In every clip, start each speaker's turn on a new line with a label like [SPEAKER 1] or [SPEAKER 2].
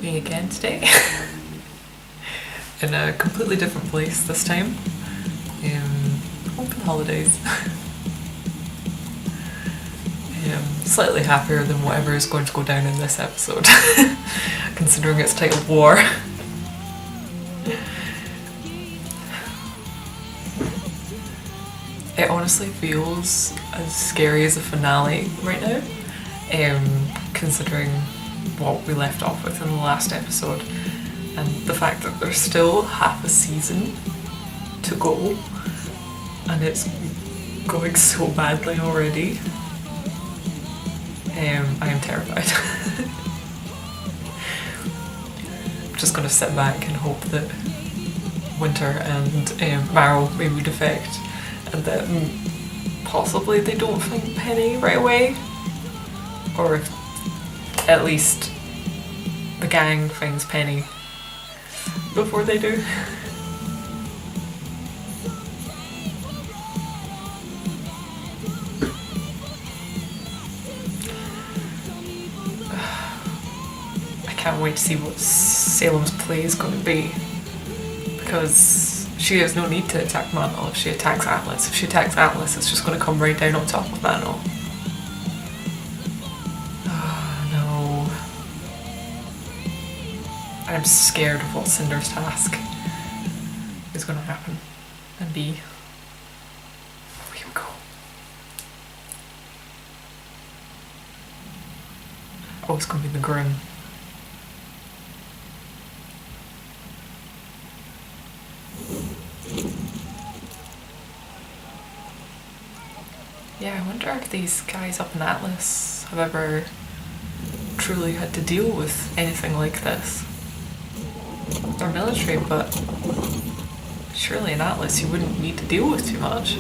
[SPEAKER 1] Me again today. In a completely different place this time. Home for the holidays. Slightly happier than whatever is going to go down in this episode, considering it's titled War. It honestly feels as scary as a finale right now, considering what we left off with in the last episode, and the fact that there's still half a season to go, and it's going so badly already. I am terrified. I'm just going to sit back and hope that Winter and Marrow maybe defect, and that possibly they don't find Penny right away, or if at least the gang finds Penny before they do. I can't wait to see what Salem's play is going to be, because she has no need to attack Mantle if she attacks Atlas. If she attacks Atlas, it's just going to come right down on top of Mantle. Oh no. I'm scared of what Cinder's task is going to happen and be. Here we go. Oh, it's going to be the Grimm. Yeah, I wonder if these guys up in Atlas have ever truly had to deal with anything like this. They're military, but surely in Atlas you wouldn't need to deal with too much.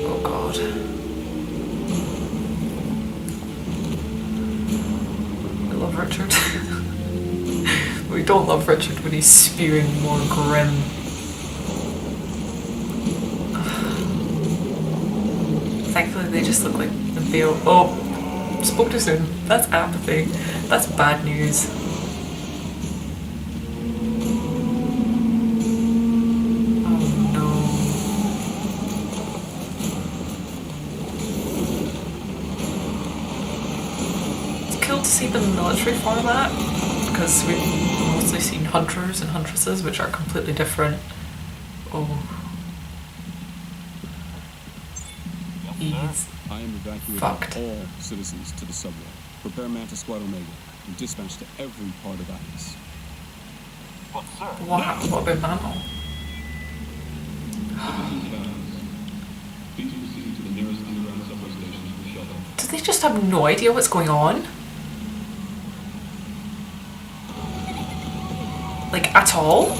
[SPEAKER 1] Oh god. I love Richard. We don't love Richard when he's spewing more Grimm. Thankfully they just look like the veil. Oh, spoke too soon. That's apathy. That's bad news. Oh no. It's cool to see the military format, because we've mostly seen hunters and huntresses, which are completely different. Oh. He's
[SPEAKER 2] I am evacuating
[SPEAKER 1] fucked.
[SPEAKER 2] all citizens to the subway. Prepare Mantis Squad Omega and dispatch to every part of Atlas.
[SPEAKER 3] But sir,
[SPEAKER 1] Wow, what about Mantle?
[SPEAKER 3] please proceed to the nearest underground subway station for shelter.
[SPEAKER 1] Do they just have no idea what's going on? Like, at all?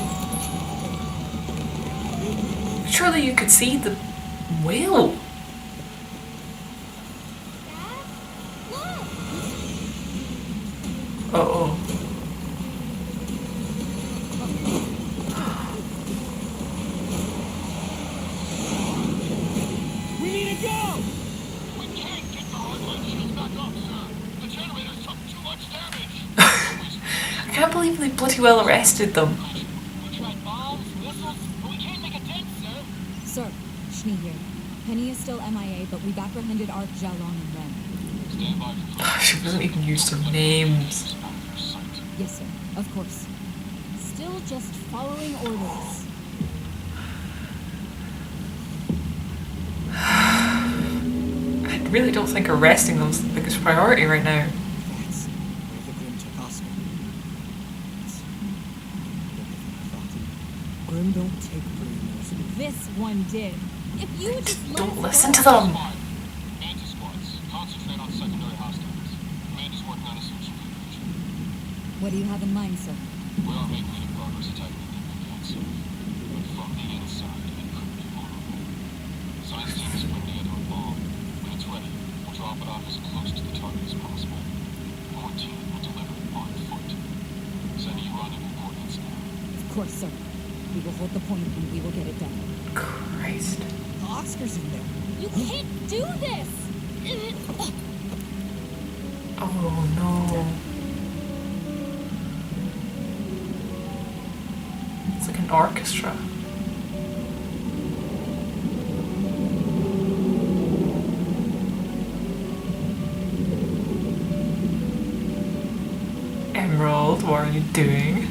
[SPEAKER 1] Surely you could see the whale. Uh-oh.
[SPEAKER 4] We need to go!
[SPEAKER 3] We can't get the hardline shields back up, sir. The generators took too much damage.
[SPEAKER 1] I can't believe they bloody well arrested them.
[SPEAKER 3] We tried bombs, missiles, but we can't make a dent, sir.
[SPEAKER 5] Sir, Schnee here. Penny is still MIA, but we've apprehended Arc, Jalon, and Ren.
[SPEAKER 3] Stand by for
[SPEAKER 1] She doesn't even use their names.
[SPEAKER 5] Yes, sir. Of course. Still just following orders.
[SPEAKER 1] I really don't think arresting them's the biggest priority right now.
[SPEAKER 4] That's where the Grimm took Oscar. Grimm don't take prisoners.
[SPEAKER 5] This one did. If you would just let
[SPEAKER 1] Don't
[SPEAKER 5] us
[SPEAKER 1] listen
[SPEAKER 5] go.
[SPEAKER 1] to them.
[SPEAKER 3] Mantis squads. Concentrate on secondary hostiles. Command is working on a search and conclusion.
[SPEAKER 5] What do you have in mind, sir?
[SPEAKER 3] We are making any progress attacking the Grimm sir. But from the inside, it could be vulnerable. Science team is putting together a bomb. When it's ready, we'll drop it off as close to the target as possible. Our team will deliver on foot. Send you rendezvous coordinates now.
[SPEAKER 5] Of course, sir. We will hold the point and we will get it done.
[SPEAKER 1] Christ.
[SPEAKER 4] Oscar's in there.
[SPEAKER 5] You can't do this!
[SPEAKER 1] Oh no. It's like an orchestra. Emerald, what are you doing?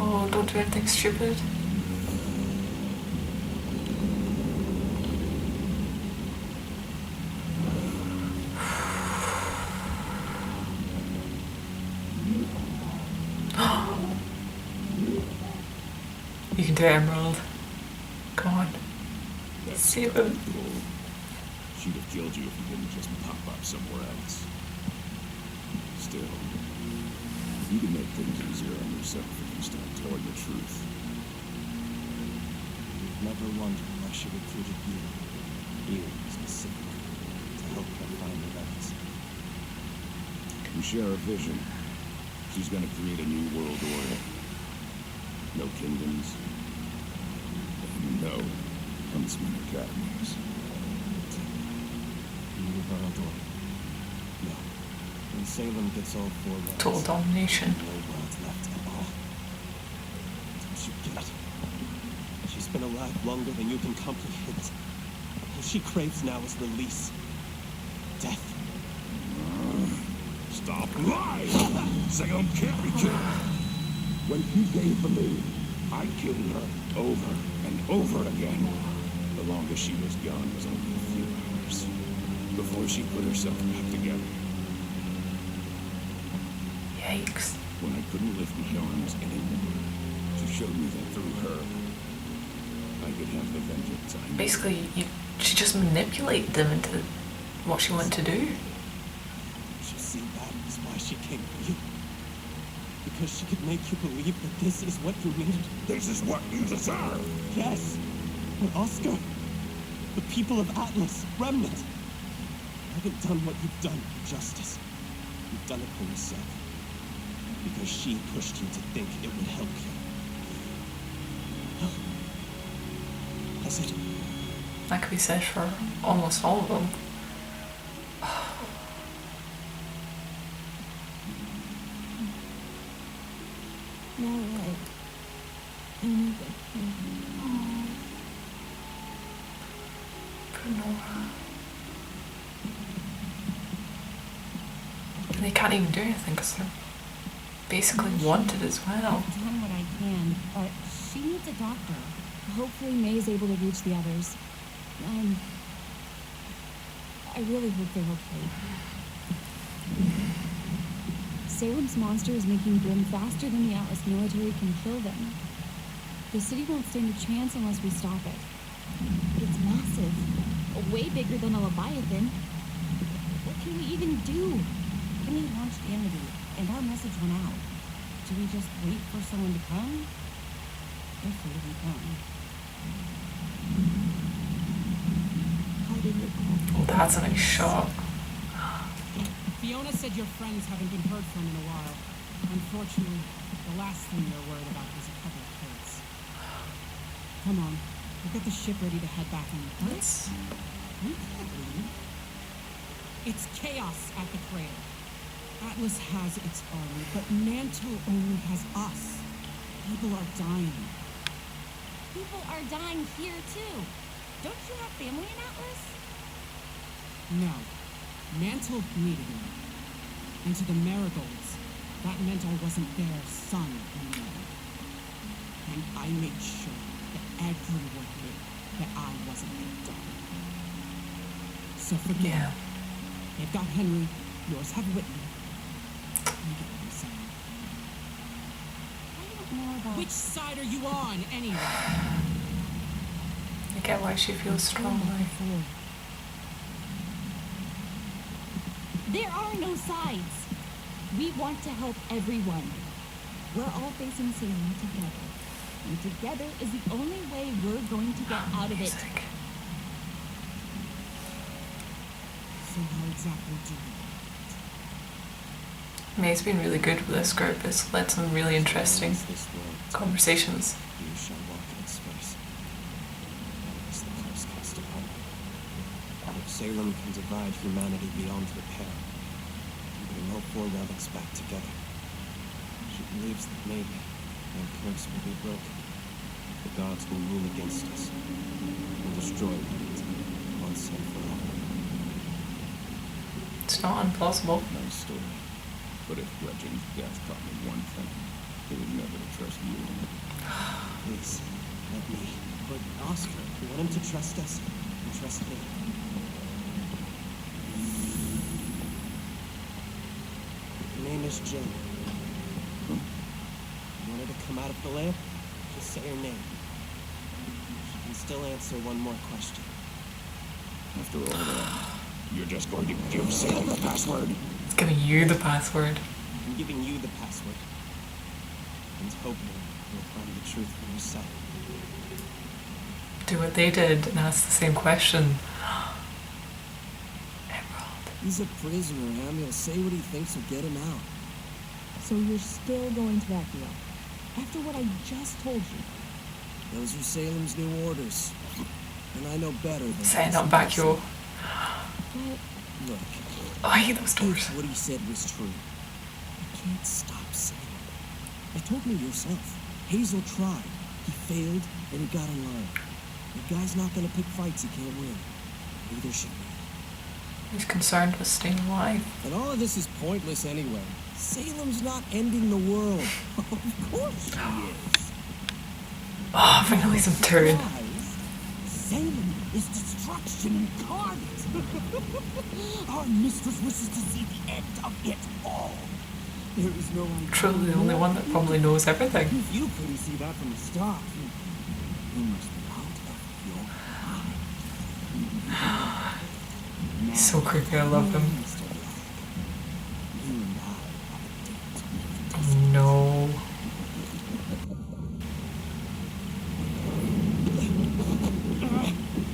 [SPEAKER 1] Oh, don't do anything stupid. You can do it, Emerald. Come on. Save him.
[SPEAKER 2] She'd have killed you if you didn't just pop up somewhere else. Still, you can make things easier on yourself if you start telling the truth.
[SPEAKER 4] Never wondered why she recruited you specifically, to help her find the legacy.
[SPEAKER 2] We share a vision. She's gonna create a new world order. No kingdoms. And no huntsman academies.
[SPEAKER 4] New world order. No. When Salem gets all 4 realms,
[SPEAKER 1] Total domination.
[SPEAKER 4] no world left at all. Don't you get it? She's been alive longer than you can comprehend. All she craves now is release. Death.
[SPEAKER 2] Stop lying! Salem can't be killed. When he gave for me, I killed her over and over again. The longest she was gone was only a few hours. Before she put herself back together.
[SPEAKER 1] Yikes.
[SPEAKER 2] When I couldn't lift my arms anymore, she showed me that through her, I could have the vengeance I need.
[SPEAKER 1] Basically, she just manipulated them into what she wanted to do.
[SPEAKER 4] She see that is why she came for you. Because she could make you believe that this is what you needed.
[SPEAKER 2] This is what you deserve!
[SPEAKER 4] Yes. But Oscar, the people of Atlas, Remnant, haven't done what you've done for justice. You've done it for yourself. Because she pushed you to think it would help you. Has it?
[SPEAKER 1] That could be said for almost all of them.
[SPEAKER 5] Now what? Any good thing?
[SPEAKER 1] Nora. And they can't even do anything because they're basically wanted as well.
[SPEAKER 5] I've done what I can, but she needs a doctor. Hopefully May's able to reach the others. I really hope they're okay. Salem's monster is making Grimm faster than the Atlas military can kill them. The city won't stand a chance unless we stop it. It's massive. Way bigger than a Leviathan. What can we even do? Can we launch the entity? And our message went out. Do we just wait for someone to come? If they didn't come. How did it go?
[SPEAKER 1] Oh, that's a nice shot.
[SPEAKER 6] Fiona said your friends haven't been heard from in a while. Unfortunately, the last thing they're worried about is a couple of kids. Come on, we'll get the ship ready to head back on the
[SPEAKER 1] Let's...
[SPEAKER 6] We can't leave. It's chaos at the crater. Atlas has its army, but Mantle only has us. People are dying.
[SPEAKER 5] People are dying here too. Don't you have family in Atlas?
[SPEAKER 6] No. Mantle needed me. And to the Marigolds, that meant I wasn't their son anymore. And I made sure that everyone knew that I wasn't their daughter. So forget
[SPEAKER 1] Yeah.
[SPEAKER 6] it. They've got Henry, yours have Whitney. You get what I'm saying.
[SPEAKER 5] I don't know about...
[SPEAKER 6] Which side are you on, anyway?
[SPEAKER 1] I get why she feels strongly.
[SPEAKER 5] There are no sides. We want to help everyone. We're all facing Salem together. And together is the only way we're going to get out of it.
[SPEAKER 1] Music.
[SPEAKER 6] So how exactly do we?
[SPEAKER 1] May's been really good with this group. It's led some really interesting
[SPEAKER 4] This world,
[SPEAKER 1] conversations.
[SPEAKER 4] you shall walk in its space. As the curse cast upon you. If Salem can divide humanity beyond repair, and bring all four relics back together, she believes that maybe their curse will be broken. The gods will rule against us and destroy it once and for all.
[SPEAKER 1] It's not implausible.
[SPEAKER 2] Nice story. But if Gretchen's death taught me one thing, it was never to trust you.
[SPEAKER 4] Please, let me. But Oscar, you want him to trust us and trust me. Her name is Jen. You want her to come out of the lamp? Just say her name. She can still answer one more question.
[SPEAKER 2] After all that, you're just going to give Salem the password?
[SPEAKER 1] It's giving you the password.
[SPEAKER 4] I'm giving you the password. And hoping you'll find the truth for yourself.
[SPEAKER 1] Do what they did and ask the same question. Emerald.
[SPEAKER 7] He's a prisoner, Ham. He'll say what he thinks will get him out.
[SPEAKER 8] So you're still going to back me up? After what I just told you?
[SPEAKER 7] Those are Salem's new orders. And I know better than...
[SPEAKER 1] Setting up back your...
[SPEAKER 8] But
[SPEAKER 7] Look,
[SPEAKER 1] Oh, I hate those doors.
[SPEAKER 7] if what he said was true, you can't stop Salem. You told me yourself. Hazel tried. He failed, and he got in line. The guy's not gonna pick fights he can't win. Neither should we.
[SPEAKER 1] He's concerned with staying alive.
[SPEAKER 7] And all of this is pointless anyway. Salem's not ending the world. Of course she is.
[SPEAKER 1] Oh, finally some turn.
[SPEAKER 6] Guys, Salem is destruction incarnate. Our mistress wishes to see the end of it all. There is no idea.
[SPEAKER 1] Truly the only one that probably knows everything.
[SPEAKER 6] If you couldn't see that from the start, you must be out of your mind.
[SPEAKER 1] He's so creepy, I love him.
[SPEAKER 6] Mr. Black, you and I have a date.
[SPEAKER 1] No.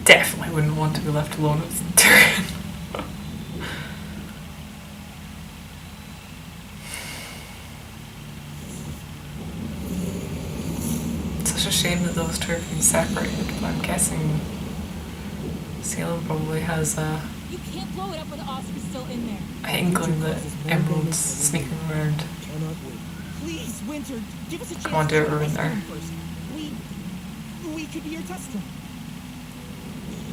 [SPEAKER 1] Definitely wouldn't want to be left alone with Tyrion. Such a shame that those two have been separated, but I'm guessing Salem probably has a
[SPEAKER 5] You can't blow it up with Oscar still in there.
[SPEAKER 1] inkling that Emerald's sneaking around.
[SPEAKER 7] Cannot wait.
[SPEAKER 6] Please, Winter, give us a chance.
[SPEAKER 1] Come on, do it,
[SPEAKER 6] to
[SPEAKER 1] ruin there.
[SPEAKER 6] first. We could be your test run.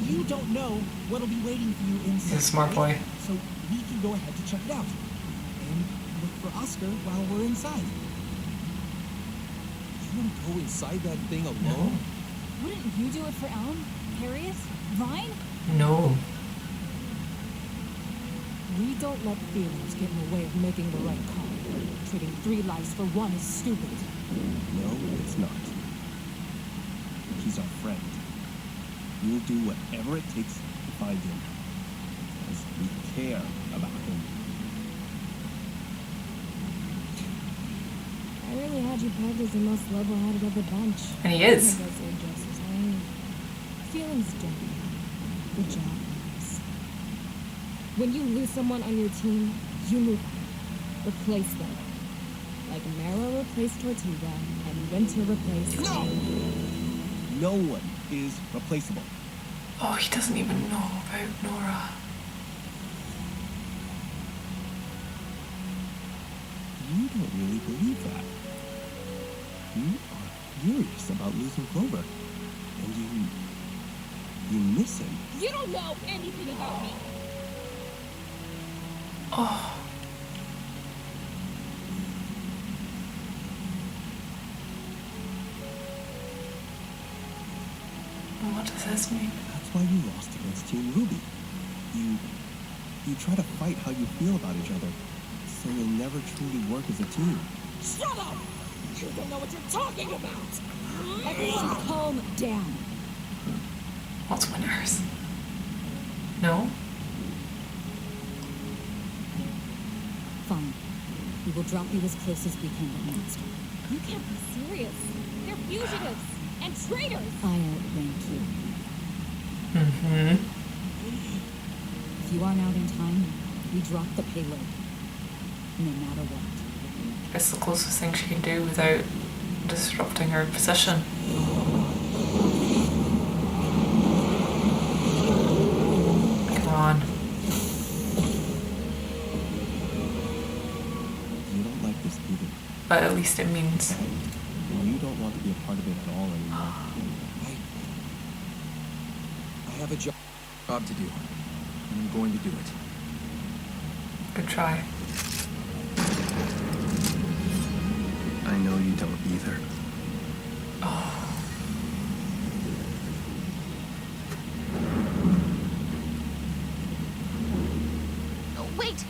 [SPEAKER 6] You don't know what'll be waiting for you inside.
[SPEAKER 1] He's a smart boy.
[SPEAKER 6] So we can go ahead to check it out. And look for Oscar while we're inside.
[SPEAKER 7] You want to go inside that thing alone?
[SPEAKER 5] Wouldn't you do it for Elm, Harriet, Vine?
[SPEAKER 1] No.
[SPEAKER 8] we don't let feelings get in the way of making the right call. Trading 3 lives for 1 is stupid.
[SPEAKER 4] No, it's not. He's our friend. We'll do whatever it takes to find him. Because we care about him.
[SPEAKER 5] I really had you pegged as the most level-headed of the bunch.
[SPEAKER 1] And he is.
[SPEAKER 5] I say just fine. Feelings don't. The job matters. When you lose someone on your team, you move on. Replace them. Like Marrow replaced Tortuga, and Winter replaced...
[SPEAKER 4] No! No one is replaceable.
[SPEAKER 1] Oh, he doesn't even know about Nora.
[SPEAKER 4] You don't really believe that. You are furious about losing Clover. And you miss him.
[SPEAKER 5] You don't know anything about me!
[SPEAKER 1] Oh. What does this mean?
[SPEAKER 4] That's why you lost against Team RWBY. You try to fight how you feel about each other, so you'll never truly work as a team.
[SPEAKER 6] Shut up! You don't know what you're talking about!
[SPEAKER 5] Everyone calm down.
[SPEAKER 1] What's winners? No?
[SPEAKER 5] Fine. We will drop you as close as we can to the monster. You can't be serious. They're fugitives and traitors! I outrank you.
[SPEAKER 1] Mm-hmm.
[SPEAKER 5] If you aren't out in time, we drop the payload.
[SPEAKER 8] no matter what.
[SPEAKER 1] It's the closest thing she can do without disrupting her position. Come on.
[SPEAKER 7] You don't like this either.
[SPEAKER 1] But at least it means
[SPEAKER 7] You don't want to be a part of it at all anymore. I have a job to do, and I'm going to do it.
[SPEAKER 1] good try.
[SPEAKER 7] I know you don't either.
[SPEAKER 5] Oh, wait!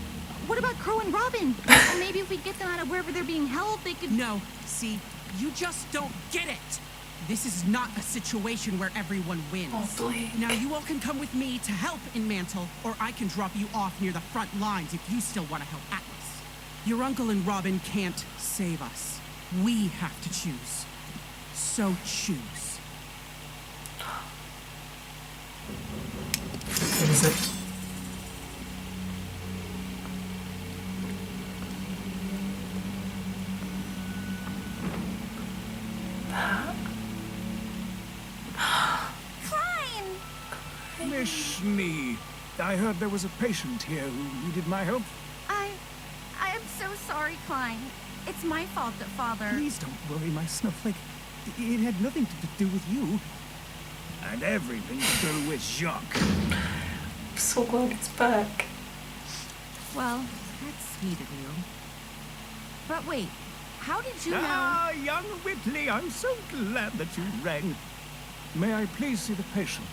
[SPEAKER 5] What about Crow and Robin? Or maybe if we get them out of wherever they're being held, they could...
[SPEAKER 6] No, see, you just don't get it. This is not a situation where everyone wins.
[SPEAKER 1] Oh, Blake.
[SPEAKER 6] Now you all can come with me to help in Mantle, or I can drop you off near the front lines if you still want to help Atlas. Your uncle and Robin can't save us. We have to choose. So choose.
[SPEAKER 1] What is it?
[SPEAKER 2] Miss me. I heard there was a patient here who needed my help.
[SPEAKER 5] I am so sorry, Klein. It's my fault that Father...
[SPEAKER 2] Please don't worry, my snowflake. It had nothing to do with you. And everything to do with Jacques.
[SPEAKER 1] I'm so glad it's back.
[SPEAKER 5] Well, that's sweet of you. But wait, how did you know...
[SPEAKER 2] Ah, young Whitley, I'm so glad that you rang. May I please see the patient?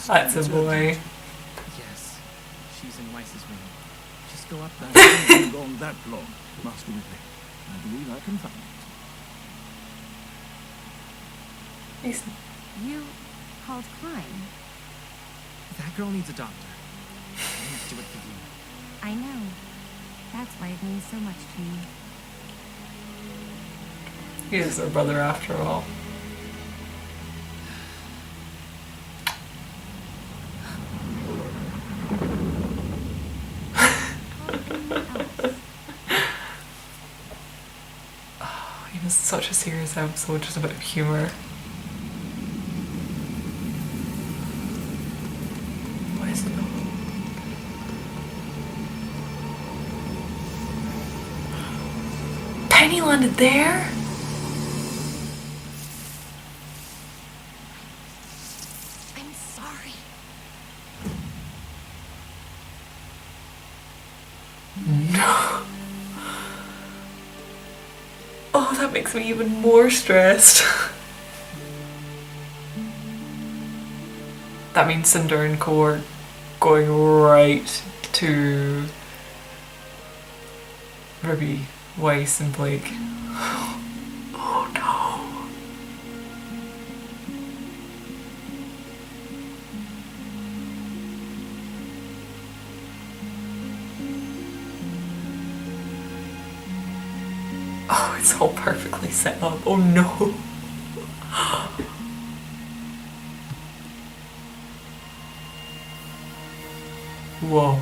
[SPEAKER 1] That's a boy.
[SPEAKER 7] Yes. She's in Weiss's room. Just go up
[SPEAKER 2] I
[SPEAKER 7] there.
[SPEAKER 2] haven't gone that long, Master Whitley. I believe I can find it.
[SPEAKER 1] He's
[SPEAKER 5] You called Klein?
[SPEAKER 6] That girl needs a doctor. I need to do it for you.
[SPEAKER 5] I know. That's why it means so much to me.
[SPEAKER 1] He is their brother after all. It was such a serious episode, just a bit of humour. What is it? Penny landed there?
[SPEAKER 5] I'm sorry.
[SPEAKER 1] No. Oh, that makes me even more stressed. That means Cinder and Co are going right to RWBY, Weiss and Blake. Oh no. Oh, it's all perfectly set up. Oh no. Whoa.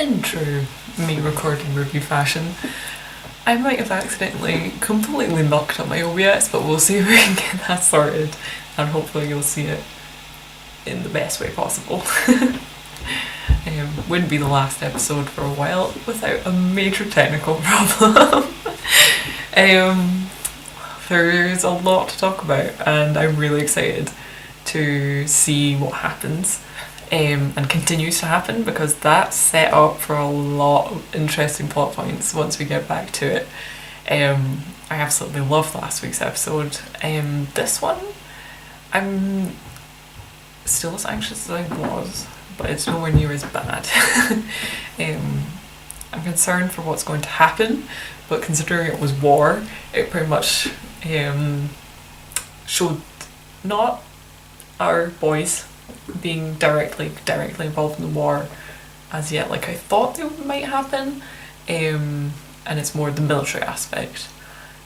[SPEAKER 1] In true me recording RWBY fashion, I might have accidentally completely knocked up my OBS, but we'll see if we can get that sorted, and hopefully you'll see it in the best way possible. Wouldn't be the last episode for a while without a major technical problem. There's a lot to talk about, and I'm really excited to see what happens and continues to happen, because that's set up for a lot of interesting plot points once we get back to it. I absolutely loved last week's episode. This one, I'm still as anxious as I was, but it's nowhere near as bad. I'm concerned for what's going to happen, but considering it was war, it pretty much showed not our boys being directly involved in the war as yet, like I thought they might happen, and it's more the military aspect.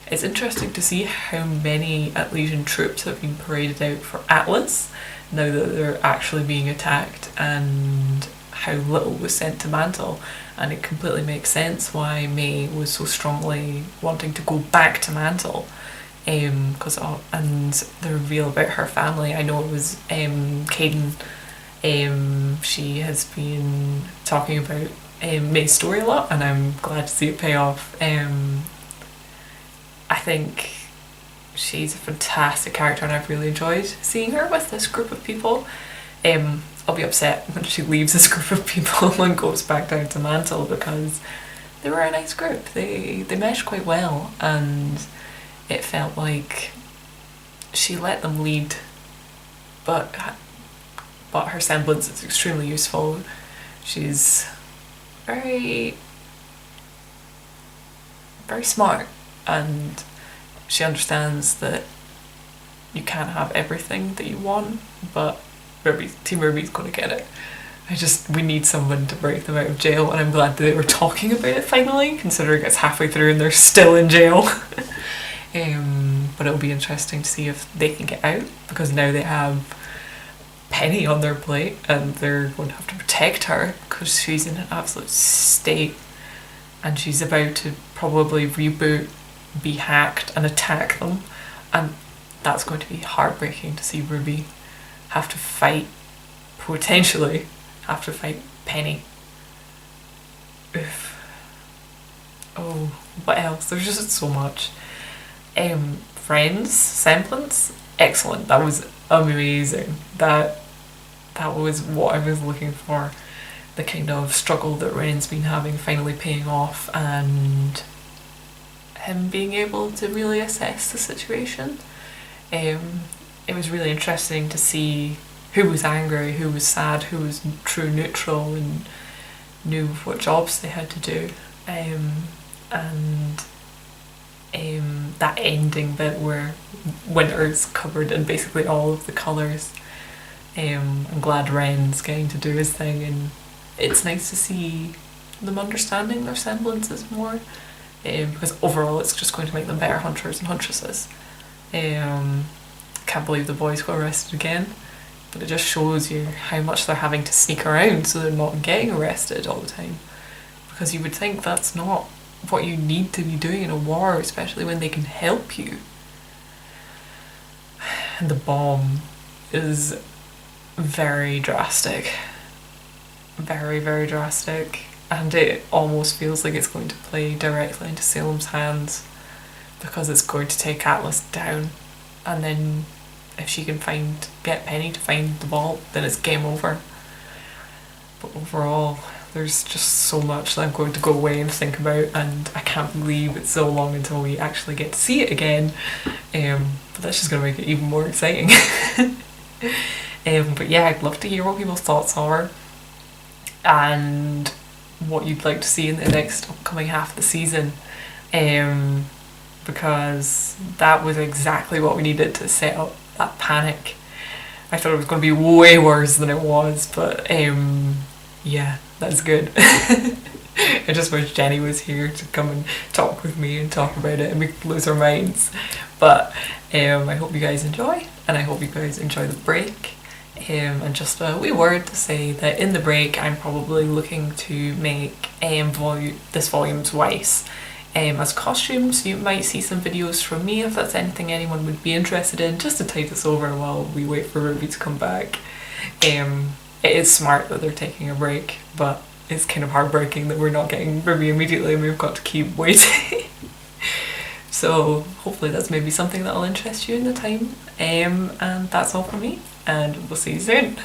[SPEAKER 1] It's interesting to see how many Atlesian troops have been paraded out for Atlas now that they're actually being attacked, and how little was sent to Mantle, and it completely makes sense why May was so strongly wanting to go back to Mantle. And the reveal about her family, I know it was Caden. She has been talking about May's story a lot, and I'm glad to see it pay off. I think she's a fantastic character, and I've really enjoyed seeing her with this group of people. I'll be upset when she leaves this group of people and goes back down to Mantle, because they were a nice group. They meshed quite well, and it felt like she let them lead, but her semblance is extremely useful. She's very, very smart, and she understands that you can't have everything that you want, but Team RWBY's going to get it. We need someone to break them out of jail, and I'm glad that they were talking about it finally, considering it's halfway through and they're still in jail. But it'll be interesting to see if they can get out, because now they have Penny on their plate, and they're going to have to protect her because she's in an absolute state, and she's about to probably reboot, be hacked and attack them, and that's going to be heartbreaking to see RWBY potentially have to fight Penny. Oof. Oh, what else? There's just so much. Friends, semblance, excellent. That was amazing. That was what I was looking for. The kind of struggle that Ren's been having finally paying off, and him being able to really assess the situation. It was really interesting to see who was angry, who was sad, who was true neutral, and knew what jobs they had to do. That ending bit where Winter's covered in basically all of the colours. I'm glad Ren's getting to do his thing, and it's nice to see them understanding their semblances more, because overall it's just going to make them better hunters and huntresses. Can't believe the boys got arrested again, but it just shows you how much they're having to sneak around so they're not getting arrested all the time, because you would think that's not what you need to be doing in a war, especially when they can help you. And the bomb is very drastic, very, very drastic, and it almost feels like it's going to play directly into Salem's hands, because it's going to take Atlas down, and then if she can get Penny to find the vault, then it's game over. But overall, there's just so much that I'm going to go away and think about, and I can't believe it's so long until we actually get to see it again. But that's just going to make it even more exciting. But yeah, I'd love to hear what people's thoughts are, and what you'd like to see in the next upcoming half of the season. Because that was exactly what we needed to set up that panic. I thought it was going to be way worse than it was, but yeah, that's good. I just wish Jenny was here to come and talk with me and talk about it, and we could lose our minds. But I hope you guys enjoy, and I hope you guys enjoy the break. And just a wee word to say that in the break I'm probably looking to make this volume twice. As costumes. You might see some videos from me if that's anything anyone would be interested in, just to tide this over while we wait for RWBY to come back. It is smart that they're taking a break, but it's kind of heartbreaking that we're not getting RWBY immediately and we've got to keep waiting. So hopefully that's maybe something that'll interest you in the time. And that's all from me, and we'll see you soon.